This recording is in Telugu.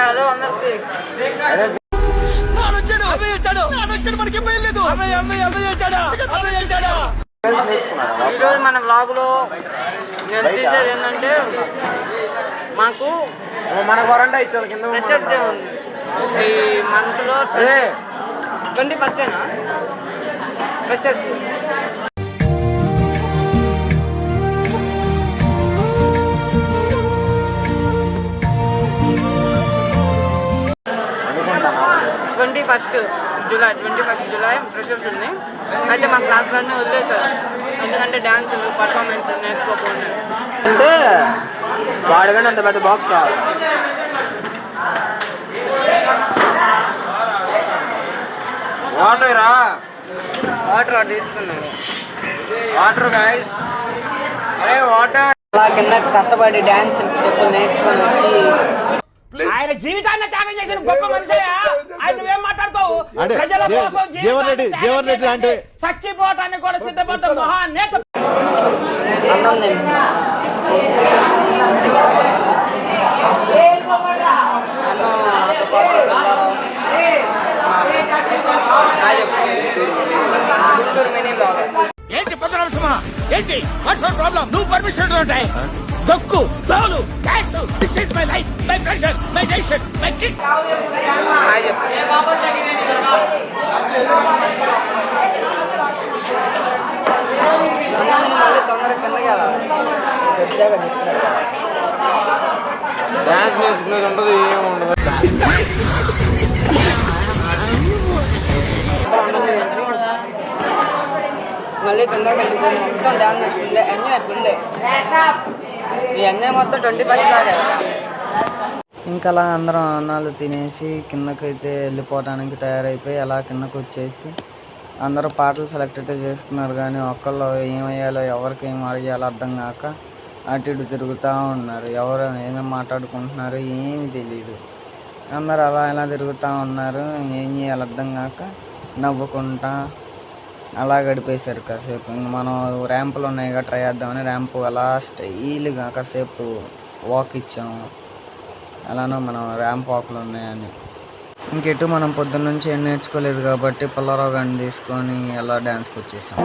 హలో అందరికి. ఈరోజు మన వ్లాగ్లో నేను తీసేది ఏంటంటే మాకు ఫ్రెషర్స్ డే ఉంది ఈ మంత్లో 21st freshers. July 21 July freshers ఉంది. అయితే మా క్లాస్లన్నీ వదిలేశారు ఎందుకంటే డ్యాన్సులు పర్ఫార్మెన్స్ నేర్చుకోకుండా. అంటే వాడగానే అంత పెద్ద బాక్స్ కావాలి. వాటర్ తీసుకున్నాడు. వాటర్ గైస్, అరే వాటర్. అలా కింద కష్టపడి డ్యాన్స్ స్టెప్పులు నేర్చుకొని వచ్చి ఆయన జీవితాన్ని త్యాగం చేసిన గొప్ప మనిషి. ఆయన నువ్వేం మాట్లాడతావు? ప్రజల కోసం జీవన్ రెడ్డి అంటే చచ్చిపోవటానికి కూడా సిద్ధపడ్డ మహానేత. Guntur mini blog. ఏంటి పదరామా? ఏంటి ప్రాబ్లం? నువ్వు పర్మిషన్ ఉంటాయి దక్కు తోలు tax. This is my life, my pressure, my decision, my kick. Hi చెప్పు. మళ్ళీ తొందరగా కిందకి డాన్స్ నేర్చుకునేది ఉండదు, ఏమి ఉండదు. మళ్ళీ కిందకి వెళ్ళిపోయి మొత్తం డ్యాన్స్ నేర్చుకుంటే ఎంజాయ్ ఎట్లుండే. ఈ ఎంజాయ్ మొత్తం 25 లాగా. ఇంకా అలా అందరం అన్నాలు తినేసి కిందకైతే వెళ్ళిపోవడానికి తయారైపోయి అలా కిందకు వచ్చేసి అందరూ పాటలు సెలెక్ట్ అయితే చేసుకున్నారు. కానీ ఒక్కళ్ళు ఏమయ్యాలో ఎవరికి ఏం అడిగాలో అర్థం కాక అటు ఇటు తిరుగుతూ ఉన్నారు. ఎవరు ఏమేమి మాట్లాడుకుంటున్నారు ఏమి తెలియదు. అందరు అలా ఇలా తిరుగుతూ ఉన్నారు. ఏం చేయాలో అర్థం కాక నవ్వుకుంటా అలా గడిపేశారు కాసేపు. ఇంక మనం ర్యాంపులు ఉన్నాయి కదా, ట్రై చేద్దామని ర్యాంపు అలా స్టైల్గా కాసేపు వాక్ ఇచ్చాము. అలానో మనం ర్యాంప్ వాక్లు ఉన్నాయని. ఇంకెటు మనం పొద్దున్న నుంచి ఏం నేర్చుకోలేదు కాబట్టి పుల్లారావు గారిని తీసుకొని అలా డ్యాన్స్కి వచ్చేసాం.